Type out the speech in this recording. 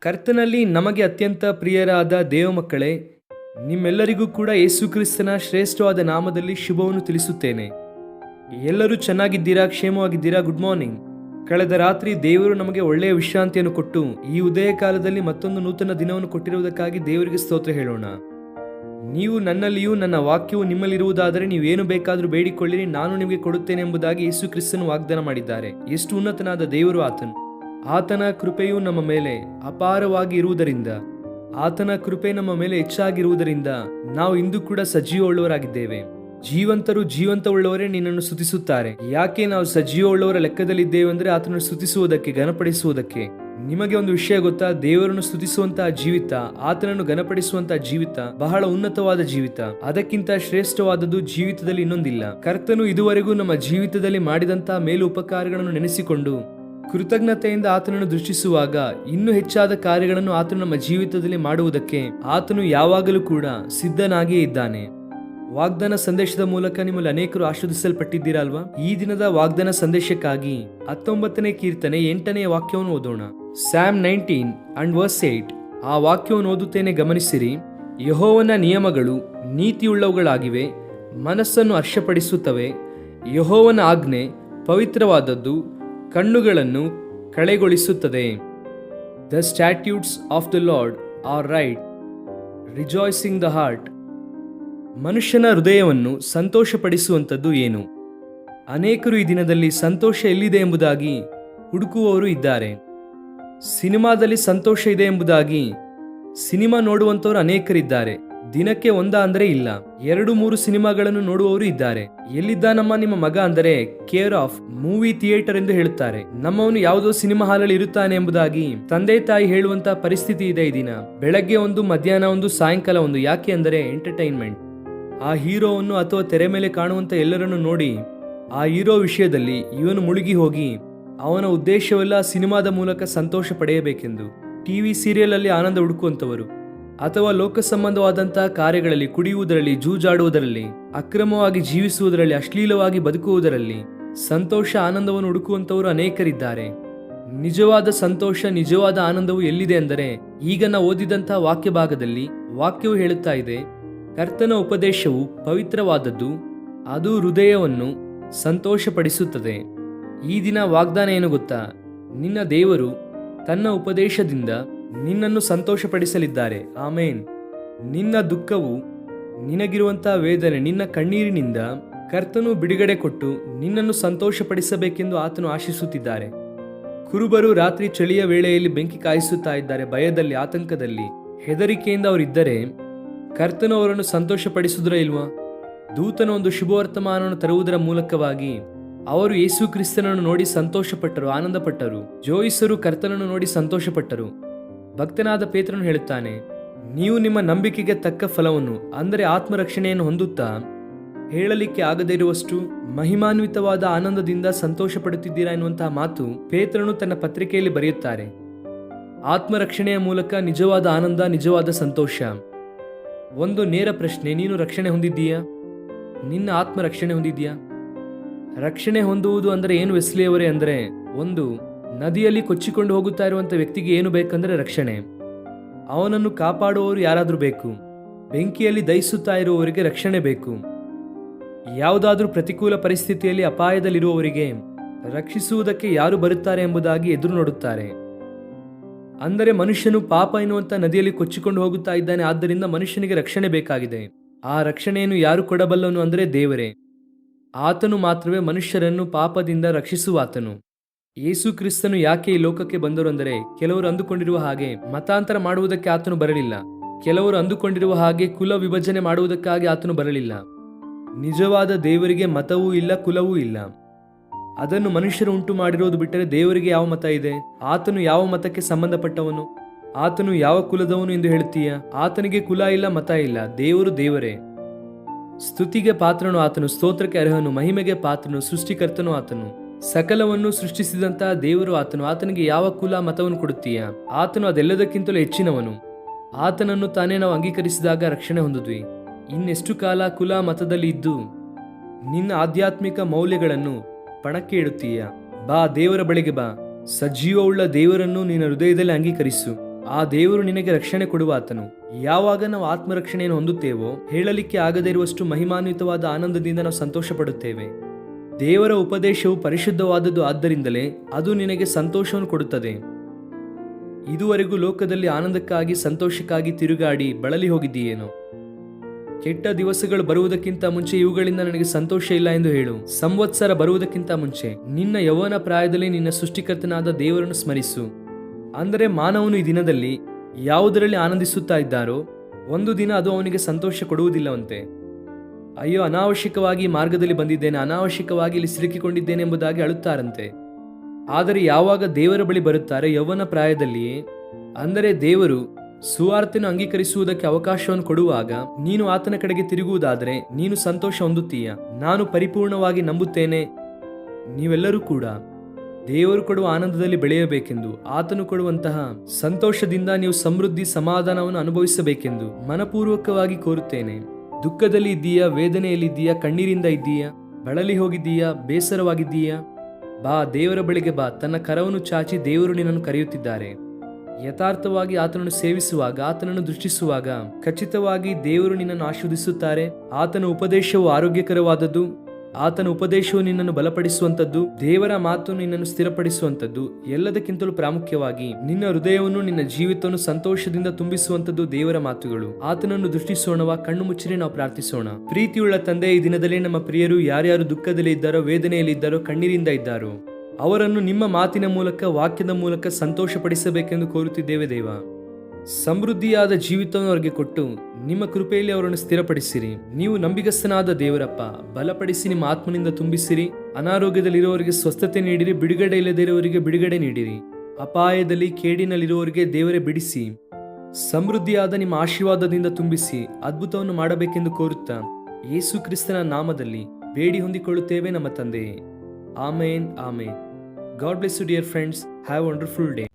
ಕರ್ತನಲ್ಲಿ ನಮಗೆ ಅತ್ಯಂತ ಪ್ರಿಯರಾದ ದೇವಮಕ್ಕಳೇ, ನಿಮ್ಮೆಲ್ಲರಿಗೂ ಕೂಡ ಯೇಸು ಕ್ರಿಸ್ತನ ಶ್ರೇಷ್ಠವಾದ ನಾಮದಲ್ಲಿ ಶುಭವನ್ನು ತಿಳಿಸುತ್ತೇನೆ. ಎಲ್ಲರೂ ಚೆನ್ನಾಗಿದ್ದೀರಾ, ಕ್ಷೇಮವಾಗಿದ್ದೀರಾ? Good morning. ಕಳೆದ ರಾತ್ರಿ ದೇವರು ನಮಗೆ ಒಳ್ಳೆಯ ವಿಶ್ರಾಂತಿಯನ್ನು ಕೊಟ್ಟು ಈ ಉದಯ ಕಾಲದಲ್ಲಿ ಮತ್ತೊಂದು ನೂತನ ದಿನವನ್ನು ಕೊಟ್ಟಿರುವುದಕ್ಕಾಗಿ ದೇವರಿಗೆ ಸ್ತೋತ್ರ ಹೇಳೋಣ. ನೀವು ನನ್ನಲ್ಲಿಯೂ ನನ್ನ ವಾಕ್ಯವು ನಿಮ್ಮಲ್ಲಿರುವುದಾದರೆ ನೀವೇನು ಬೇಕಾದರೂ ಬೇಡಿಕೊಳ್ಳಿರಿ, ನಾನು ನಿಮಗೆ ಕೊಡುತ್ತೇನೆ ಎಂಬುದಾಗಿ ಯೇಸು ಕ್ರಿಸ್ತನು ವಾಗ್ದಾನ ಮಾಡಿದ್ದಾರೆ. ಎಷ್ಟು ಉನ್ನತನಾದ ದೇವರು ಆತನು! ಆತನ ಕೃಪೆಯು ನಮ್ಮ ಮೇಲೆ ಅಪಾರವಾಗಿ ಇರುವುದರಿಂದ, ಆತನ ಕೃಪೆ ನಮ್ಮ ಮೇಲೆ ಹೆಚ್ಚಾಗಿರುವುದರಿಂದ ನಾವು ಇಂದು ಕೂಡ ಸಜೀವವುಳ್ಳವರಾಗಿದ್ದೇವೆ. ಜೀವಂತರು ಜೀವಂತವುಳ್ಳವರೇ ನಿನ್ನನ್ನು ಸ್ತುತಿಸುತ್ತಾರೆ. ಯಾಕೆ ನಾವು ಸಜೀವವುಳ್ಳವರ ಲೆಕ್ಕದಲ್ಲಿದ್ದೇವೆ ಅಂದರೆ ಆತನನ್ನು ಸ್ತುತಿಸುವುದಕ್ಕೆ, ಘನಪಡಿಸುವುದಕ್ಕೆ. ನಿಮಗೆ ಒಂದು ವಿಷಯ ಗೊತ್ತಾ? ದೇವರನ್ನು ಸ್ತುತಿಸುವಂತಹ ಜೀವಿತ, ಆತನನ್ನು ಘನಪಡಿಸುವಂತಹ ಜೀವಿತ ಬಹಳ ಉನ್ನತವಾದ ಜೀವಿತ. ಅದಕ್ಕಿಂತ ಶ್ರೇಷ್ಠವಾದದ್ದು ಜೀವಿತದಲ್ಲಿ ಇನ್ನೊಂದಿಲ್ಲ. ಕರ್ತನು ಇದುವರೆಗೂ ನಮ್ಮ ಜೀವಿತದಲ್ಲಿ ಮಾಡಿದಂತಹ ಮೇಲು ಉಪಕಾರಗಳನ್ನು ನೆನೆಸಿಕೊಂಡು ಕೃತಜ್ಞತೆಯಿಂದ ಆತನನ್ನು ದೃಷ್ಟಿಸುವಾಗ ಇನ್ನೂ ಹೆಚ್ಚಾದ ಕಾರ್ಯಗಳನ್ನು ಆತನು ನಮ್ಮ ಜೀವಿತದಲ್ಲಿ ಮಾಡುವುದಕ್ಕೆ ಆತನು ಯಾವಾಗಲೂ ಕೂಡ ಸಿದ್ಧನಾಗಿಯೇ ಇದ್ದಾನೆ. ವಾಗ್ದಾನ ಸಂದೇಶದ ಮೂಲಕ ನಿಮ್ಮಲ್ಲಿ ಅನೇಕರು ಆಶೀರ್ವದಿಸಲ್ಪಟ್ಟಿದ್ದೀರಲ್ವಾ? ಈ ದಿನದ ವಾಗ್ದಾನ ಸಂದೇಶಕ್ಕಾಗಿ 19ನೇ ಕೀರ್ತನೆ 8ನೇ ವಾಕ್ಯವನ್ನು ಓದೋಣ. Psalm 19 and verse 8. ಆ ವಾಕ್ಯವನ್ನು ಓದುತ್ತೇನೆ, ಗಮನಿಸಿರಿ. ಯೆಹೋವನ ನಿಯಮಗಳು ನೀತಿಯುಳ್ಳವುಗಳಾಗಿವೆ, ಮನಸ್ಸನ್ನು ಹರ್ಷಪಡಿಸುತ್ತವೆ. ಯೆಹೋವನ ಆಜ್ಞೆ ಪವಿತ್ರವಾದದ್ದು, ಕಣ್ಣುಗಳನ್ನು ಕಳೆಗೊಳಿಸುತ್ತದೆ. The statutes of the Lord are right, rejoicing the heart. ಮನುಷ್ಯನ ಹೃದಯವನ್ನು ಸಂತೋಷಪಡಿಸುವಂಥದ್ದು ಏನು? ಅನೇಕರು ಈ ದಿನದಲ್ಲಿ ಸಂತೋಷ ಎಲ್ಲಿದೆ ಎಂಬುದಾಗಿ ಹುಡುಕುವವರು ಇದ್ದಾರೆ. ಸಿನಿಮಾದಲ್ಲಿ ಸಂತೋಷ ಇದೆ ಎಂಬುದಾಗಿ ಸಿನಿಮಾ ನೋಡುವಂಥವರು ಅನೇಕರಿದ್ದಾರೆ. ದಿನಕ್ಕೆ ಒಂದ ಅಂದರೆ ಇಲ್ಲ, 2-3 ಸಿನಿಮಾಗಳನ್ನು ನೋಡುವವರು ಇದ್ದಾರೆ. ಎಲ್ಲಿದ್ದಾನಮ್ಮ ನಿಮ್ಮ ಮಗ ಅಂದರೆ ಕೇರ್ ಆಫ್ ಮೂವಿ ಥಿಯೇಟರ್ ಎಂದು ಹೇಳುತ್ತಾರೆ. ನಮ್ಮವನು ಯಾವುದೋ ಸಿನಿಮಾ ಹಾಲಲ್ಲಿ ಇರುತ್ತಾನೆ ಎಂಬುದಾಗಿ ತಂದೆ ತಾಯಿ ಹೇಳುವಂತಹ ಪರಿಸ್ಥಿತಿ ಇದೆ ಈ ದಿನ. ಬೆಳಗ್ಗೆ ಒಂದು, ಮಧ್ಯಾಹ್ನ ಒಂದು, ಸಾಯಂಕಾಲ ಒಂದು. ಯಾಕೆ ಅಂದರೆ ಎಂಟರ್ಟೈನ್ಮೆಂಟ್. ಆ ಹೀರೋವನ್ನು ಅಥವಾ ತೆರೆ ಮೇಲೆ ಕಾಣುವಂತ ಎಲ್ಲರನ್ನು ನೋಡಿ ಆ ಹೀರೋ ವಿಷಯದಲ್ಲಿ ಇವನು ಮುಳುಗಿ ಹೋಗಿ ಅವನ ಉದ್ದೇಶವೆಲ್ಲ ಸಿನಿಮಾದ ಮೂಲಕ ಸಂತೋಷ ಪಡೆಯಬೇಕೆಂದು. ಟಿವಿ ಸೀರಿಯಲ್ ಅಲ್ಲಿ ಆನಂದ ಹುಡುಕುವಂತವರು, ಅಥವಾ ಲೋಕ ಸಂಬಂಧವಾದಂತಹ ಕಾರ್ಯಗಳಲ್ಲಿ, ಕುಡಿಯುವುದರಲ್ಲಿ, ಜೂಜಾಡುವುದರಲ್ಲಿ, ಅಕ್ರಮವಾಗಿ ಜೀವಿಸುವುದರಲ್ಲಿ, ಅಶ್ಲೀಲವಾಗಿ ಬದುಕುವುದರಲ್ಲಿ ಸಂತೋಷ, ಆನಂದವನ್ನು ಹುಡುಕುವಂತವರು ಅನೇಕರಿದ್ದಾರೆ. ನಿಜವಾದ ಸಂತೋಷ, ನಿಜವಾದ ಆನಂದವು ಎಲ್ಲಿದೆ ಅಂದರೆ ಈಗ ನಾವು ಓದಿದಂತಹ ವಾಕ್ಯ ಭಾಗದಲ್ಲಿ ವಾಕ್ಯವು ಹೇಳುತ್ತಾ ಇದೆ, ಕರ್ತನ ಉಪದೇಶವು ಪವಿತ್ರವಾದದ್ದು, ಅದು ಹೃದಯವನ್ನು ಸಂತೋಷಪಡಿಸುತ್ತದೆ. ಈ ದಿನ ವಾಗ್ದಾನ ಏನು ಗೊತ್ತಾ? ನಿನ್ನ ದೇವರು ತನ್ನ ಉಪದೇಶದಿಂದ ನಿನ್ನನ್ನು ಸಂತೋಷಪಡಿಸಲಿದ್ದಾರೆ. ಆಮೇನ್. ನಿನ್ನ ದುಃಖವು, ನಿನಗಿರುವಂತಹ ವೇದನೆ, ನಿನ್ನ ಕಣ್ಣೀರಿನಿಂದ ಕರ್ತನು ಬಿಡುಗಡೆ ಕೊಟ್ಟು ನಿನ್ನನ್ನು ಸಂತೋಷಪಡಿಸಬೇಕೆಂದು ಆತನು ಆಶಿಸುತ್ತಿದ್ದಾರೆ. ಕುರುಬರು ರಾತ್ರಿ ಚಳಿಯ ವೇಳೆಯಲ್ಲಿ ಬೆಂಕಿ ಕಾಯಿಸುತ್ತಾ ಇದ್ದಾರೆ. ಭಯದಲ್ಲಿ, ಆತಂಕದಲ್ಲಿ, ಹೆದರಿಕೆಯಿಂದ ಅವರಿದ್ದರೆ ಕರ್ತನು ಅವರನ್ನು ಸಂತೋಷಪಡಿಸುವುದರ ಇಲ್ವಾ? ದೂತನ ಒಂದು ಶುಭವರ್ತಮಾನವನ್ನು ತರುವುದರ ಮೂಲಕವಾಗಿ ಅವರು ಯೇಸು ಕ್ರಿಸ್ತನನ್ನು ನೋಡಿ ಸಂತೋಷಪಟ್ಟರು, ಆನಂದಪಟ್ಟರು. ಜೋಯಿಸರು ಕರ್ತನನ್ನು ನೋಡಿ ಸಂತೋಷಪಟ್ಟರು. ಭಕ್ತನಾದ ಪೇತ್ರನು ಹೇಳುತ್ತಾನೆ, ನೀವು ನಿಮ್ಮ ನಂಬಿಕೆಗೆ ತಕ್ಕ ಫಲವನ್ನು ಅಂದರೆ ಆತ್ಮರಕ್ಷಣೆಯನ್ನು ಹೊಂದುತ್ತಾ ಹೇಳಲಿಕ್ಕೆ ಆಗದೇ ಇರುವಷ್ಟು ಮಹಿಮಾನ್ವಿತವಾದ ಆನಂದದಿಂದ ಸಂತೋಷ ಪಡುತ್ತಿದ್ದೀರಾ ಎನ್ನುವಂತಹ ಮಾತು ಪೇತ್ರನು ತನ್ನ ಪತ್ರಿಕೆಯಲ್ಲಿ ಬರೆಯುತ್ತಾರೆ. ಆತ್ಮರಕ್ಷಣೆಯ ಮೂಲಕ ನಿಜವಾದ ಆನಂದ, ನಿಜವಾದ ಸಂತೋಷ. ಒಂದು ನೇರ ಪ್ರಶ್ನೆ, ನೀನು ರಕ್ಷಣೆ ಹೊಂದಿದ್ದೀಯಾ? ನಿನ್ನ ಆತ್ಮ ರಕ್ಷಣೆ ಹೊಂದಿದ್ದೀಯಾ? ರಕ್ಷಣೆ ಹೊಂದುವುದು ಅಂದರೆ ಏನು ವೆಸ್ಲಿಯವರೇ? ಅಂದರೆ ಒಂದು ನದಿಯಲ್ಲಿ ಕೊಚ್ಚಿಕೊಂಡು ಹೋಗುತ್ತಾ ಇರುವಂಥ ವ್ಯಕ್ತಿಗೆ ಏನು ಬೇಕಂದ್ರೆ ರಕ್ಷಣೆ. ಅವನನ್ನು ಕಾಪಾಡುವವರು ಯಾರಾದರೂ ಬೇಕು. ಬೆಂಕಿಯಲ್ಲಿ ದಹಿಸುತ್ತಾ ಇರುವವರಿಗೆ ರಕ್ಷಣೆ ಬೇಕು. ಯಾವುದಾದ್ರೂ ಪ್ರತಿಕೂಲ ಪರಿಸ್ಥಿತಿಯಲ್ಲಿ ಅಪಾಯದಲ್ಲಿರುವವರಿಗೆ ರಕ್ಷಿಸುವುದಕ್ಕೆ ಯಾರು ಬರುತ್ತಾರೆ ಎಂಬುದಾಗಿ ಎದುರು ನೋಡುತ್ತಾರೆ. ಅಂದರೆ ಮನುಷ್ಯನು ಪಾಪ ಎನ್ನುವಂಥ ನದಿಯಲ್ಲಿ ಕೊಚ್ಚಿಕೊಂಡು ಹೋಗುತ್ತಾ ಇದ್ದಾನೆ. ಆದ್ದರಿಂದ ಮನುಷ್ಯನಿಗೆ ರಕ್ಷಣೆ ಬೇಕಾಗಿದೆ. ಆ ರಕ್ಷಣೆಯನ್ನು ಯಾರು ಕೊಡಬಲ್ಲನು ಅಂದರೆ ದೇವರೇ. ಆತನು ಮಾತ್ರವೇ ಮನುಷ್ಯರನ್ನು ಪಾಪದಿಂದ ರಕ್ಷಿಸುವಾತನು. ಯೇಸು ಕ್ರಿಸ್ತನು ಯಾಕೆ ಈ ಲೋಕಕ್ಕೆ ಬಂದರು ಅಂದರೆ ಕೆಲವರು ಅಂದುಕೊಂಡಿರುವ ಹಾಗೆ ಮತಾಂತರ ಮಾಡುವುದಕ್ಕೆ ಆತನು ಬರಲಿಲ್ಲ. ಕೆಲವರು ಅಂದುಕೊಂಡಿರುವ ಹಾಗೆ ಕುಲ ವಿಭಜನೆ ಮಾಡುವುದಕ್ಕಾಗಿ ಆತನು ಬರಲಿಲ್ಲ. ನಿಜವಾದ ದೇವರಿಗೆ ಮತವೂ ಇಲ್ಲ, ಕುಲವೂ ಇಲ್ಲ. ಅದನ್ನು ಮನುಷ್ಯರು ಉಂಟು ಮಾಡಿರೋದು ಬಿಟ್ಟರೆ ದೇವರಿಗೆ ಯಾವ ಮತ ಇದೆ? ಆತನು ಯಾವ ಮತಕ್ಕೆ ಸಂಬಂಧಪಟ್ಟವನು? ಆತನು ಯಾವ ಕುಲದವನು ಎಂದು ಹೇಳುತ್ತೀಯ? ಆತನಿಗೆ ಕುಲ ಇಲ್ಲ, ಮತ ಇಲ್ಲ. ದೇವರು ದೇವರೇ. ಸ್ತುತಿಗೆ ಪಾತ್ರನು ಆತನು, ಸ್ತೋತ್ರಕ್ಕೆ ಅರ್ಹನು, ಮಹಿಮೆಗೆ ಪಾತ್ರನು, ಸೃಷ್ಟಿಕರ್ತನು ಆತನು. ಸಕಲವನ್ನು ಸೃಷ್ಟಿಸಿದಂತಹ ದೇವರು ಆತನು. ಆತನಿಗೆ ಯಾವ ಕುಲ, ಮತವನ್ನು ಕೊಡುತ್ತೀಯ? ಆತನು ಅದೆಲ್ಲದಕ್ಕಿಂತಲೂ ಹೆಚ್ಚಿನವನು. ಆತನನ್ನು ತಾನೇ ನಾವು ಅಂಗೀಕರಿಸಿದಾಗ ರಕ್ಷಣೆ ಹೊಂದಿದ್ವಿ. ಇನ್ನೆಷ್ಟು ಕಾಲ ಕುಲ ಮತದಲ್ಲಿ ಇದ್ದು ನಿನ್ನ ಆಧ್ಯಾತ್ಮಿಕ ಮೌಲ್ಯಗಳನ್ನು ಪಣಕ್ಕೆ ಇಡುತ್ತೀಯ? ಬಾ, ದೇವರ ಬಳಿಗೆ ಬಾ. ಸಜೀವವುಳ್ಳ ದೇವರನ್ನು ನಿನ್ನ ಹೃದಯದಲ್ಲಿ ಅಂಗೀಕರಿಸು. ಆ ದೇವರು ನಿನಗೆ ರಕ್ಷಣೆ ಕೊಡುವ ಆತನು. ಯಾವಾಗ ನಾವು ಆತ್ಮರಕ್ಷಣೆಯನ್ನು ಹೊಂದುತ್ತೇವೋ ಹೇಳಲಿಕ್ಕೆ ಆಗದೇ ಇರುವಷ್ಟು ಮಹಿಮಾನ್ವಿತವಾದ ಆನಂದದಿಂದ ನಾವು ಸಂತೋಷ ಪಡುತ್ತೇವೆ. ದೇವರ ಉಪದೇಶವು ಪರಿಶುದ್ಧವಾದದ್ದು, ಆದ್ದರಿಂದಲೇ ಅದು ನಿನಗೆ ಸಂತೋಷವನ್ನು ಕೊಡುತ್ತದೆ. ಇದುವರೆಗೂ ಲೋಕದಲ್ಲಿ ಆನಂದಕ್ಕಾಗಿ ಸಂತೋಷಕ್ಕಾಗಿ ತಿರುಗಾಡಿ ಬಳಲಿ ಹೋಗಿದ್ದೀಯೇನೋ? ಕೆಟ್ಟ ದಿವಸಗಳು ಬರುವುದಕ್ಕಿಂತ ಮುಂಚೆ ಇವುಗಳಿಂದ ನನಗೆ ಸಂತೋಷ ಇಲ್ಲ ಎಂದು ಹೇಳು. ಸಂವತ್ಸರ ಬರುವುದಕ್ಕಿಂತ ಮುಂಚೆ ನಿನ್ನ ಯೌವನ ಪ್ರಾಯದಲ್ಲಿ ನಿನ್ನ ಸೃಷ್ಟಿಕರ್ತನಾದ ದೇವರನ್ನು ಸ್ಮರಿಸು. ಅಂದರೆ ಮಾನವನು ಈ ದಿನದಲ್ಲಿ ಯಾವುದರಲ್ಲಿ ಆನಂದಿಸುತ್ತಾ ಇದ್ದಾರೋ ಒಂದು ದಿನ ಅದು ಅವನಿಗೆ ಸಂತೋಷ ಕೊಡುವುದಿಲ್ಲವಂತೆ. ಅಯ್ಯೋ, ಅನಾವಶ್ಯಕವಾಗಿ ಮಾರ್ಗದಲ್ಲಿ ಬಂದಿದ್ದೇನೆ, ಅನಾವಶ್ಯಕವಾಗಿ ಇಲ್ಲಿ ಸಿಲುಕಿಕೊಂಡಿದ್ದೇನೆ ಎಂಬುದಾಗಿ ಅಳುತ್ತಾರಂತೆ. ಆದರೆ ಯಾವಾಗ ದೇವರ ಬಳಿ ಬರುತ್ತಾರೆ ಯೌವನ ಪ್ರಾಯದಲ್ಲಿಯೇ, ಅಂದರೆ ದೇವರು ಸುವಾರ್ತೆಯನ್ನು ಅಂಗೀಕರಿಸುವುದಕ್ಕೆ ಅವಕಾಶವನ್ನು ಕೊಡುವಾಗ ನೀನು ಆತನ ಕಡೆಗೆ ತಿರುಗುವುದಾದರೆ ನೀನು ಸಂತೋಷ ಹೊಂದುತ್ತೀಯ. ನಾನು ಪರಿಪೂರ್ಣವಾಗಿ ನಂಬುತ್ತೇನೆ, ನೀವೆಲ್ಲರೂ ಕೂಡ ದೇವರು ಕೊಡುವ ಆನಂದದಲ್ಲಿ ಬೆಳೆಯಬೇಕೆಂದು, ಆತನು ಕೊಡುವಂತಹ ಸಂತೋಷದಿಂದ ನೀವು ಸಮೃದ್ಧಿ ಸಮಾಧಾನವನ್ನು ಅನುಭವಿಸಬೇಕೆಂದು ಮನಪೂರ್ವಕವಾಗಿ ಕೋರುತ್ತೇನೆ. ದುಃಖದಲ್ಲಿ ಇದ್ದೀಯಾ? ವೇದನೆಯಲ್ಲಿದ್ದೀಯಾ? ಕಣ್ಣೀರಿಂದ ಇದ್ದೀಯಾ? ಬಳಲಿ ಹೋಗಿದ್ದೀಯಾ? ಬೇಸರವಾಗಿದ್ದೀಯಾ? ಬಾ, ದೇವರ ಬಳಿಗೆ ಬಾ. ತನ್ನ ಕರವನ್ನು ಚಾಚಿ ದೇವರು ನಿನ್ನನ್ನು ಕರೆಯುತ್ತಿದ್ದಾರೆ. ಯಥಾರ್ಥವಾಗಿ ಆತನನ್ನು ಸೇವಿಸುವಾಗ, ಆತನನ್ನು ದೃಷ್ಟಿಸುವಾಗ ಖಚಿತವಾಗಿ ದೇವರು ನಿನ್ನನ್ನು ಆಶೀರ್ವದಿಸುತ್ತಾರೆ. ಆತನ ಉಪದೇಶವು ಆರೋಗ್ಯಕರವಾದದ್ದು, ಆತನ ಉಪದೇಶವು ನಿನ್ನನ್ನು ಬಲಪಡಿಸುವಂಥದ್ದು, ದೇವರ ಮಾತು ನಿನ್ನನ್ನು ಸ್ಥಿರಪಡಿಸುವಂಥದ್ದು, ಎಲ್ಲದಕ್ಕಿಂತಲೂ ಪ್ರಾಮುಖ್ಯವಾಗಿ ನಿನ್ನ ಹೃದಯವನ್ನು, ನಿನ್ನ ಜೀವಿತವನ್ನು ಸಂತೋಷದಿಂದ ತುಂಬಿಸುವಂಥದ್ದು ದೇವರ ಮಾತುಗಳು. ಆತನನ್ನು ದೃಷ್ಟಿಸೋಣವಾ? ಕಣ್ಣು ಮುಚ್ಚಿರಿ ನಾವು ಪ್ರಾರ್ಥಿಸೋಣ. ಪ್ರೀತಿಯುಳ್ಳ ತಂದೆ, ಈ ದಿನದಲ್ಲಿ ನಮ್ಮ ಪ್ರಿಯರು ಯಾರ್ಯಾರು ದುಃಖದಲ್ಲಿ ಇದ್ದಾರೋ, ವೇದನೆಯಲ್ಲಿ ಇದ್ದಾರೋ, ಕಣ್ಣೀರಿಂದ ಇದ್ದಾರೋ ಅವರನ್ನು ನಿಮ್ಮ ಮಾತಿನ ಮೂಲಕ, ವಾಕ್ಯದ ಮೂಲಕ ಸಂತೋಷಪಡಿಸಬೇಕೆಂದು ಕೋರುತ್ತಿದ್ದೇವೆ ದೇವ. ಸಮೃದ್ಧಿಯಾದ ಜೀವಿತವನ್ನು ಅವರಿಗೆ ಕೊಟ್ಟು ನಿಮ್ಮ ಕೃಪೆಯಲ್ಲಿ ಅವರನ್ನು ಸ್ಥಿರಪಡಿಸಿರಿ. ನೀವು ನಂಬಿಗಸ್ತನಾದ ದೇವರಪ್ಪ, ಬಲಪಡಿಸಿ ನಿಮ್ಮ ಆತ್ಮನಿಂದ ತುಂಬಿಸಿರಿ. ಅನಾರೋಗ್ಯದಲ್ಲಿರುವವರಿಗೆ ಸ್ವಸ್ಥತೆ ನೀಡಿರಿ, ಬಿಡುಗಡೆ ಇಲ್ಲದಿರುವವರಿಗೆ ಬಿಡುಗಡೆ ನೀಡಿರಿ. ಅಪಾಯದಲ್ಲಿ, ಕೇಡಿನಲ್ಲಿರುವವರಿಗೆ ದೇವರೇ ಬಿಡಿಸಿ, ಸಮೃದ್ಧಿಯಾದ ನಿಮ್ಮ ಆಶೀರ್ವಾದದಿಂದ ತುಂಬಿಸಿ ಅದ್ಭುತವನ್ನು ಮಾಡಬೇಕೆಂದು ಕೋರುತ್ತಾ ಯೇಸು ಕ್ರಿಸ್ತನ ನಾಮದಲ್ಲಿ ಬೇಡಿ ಹೊಂದಿಕೊಳ್ಳುತ್ತೇವೆ ನಮ್ಮ ತಂದೆಯೇ. Amen. Amen. God bless you, dear friends. Have a wonderful day.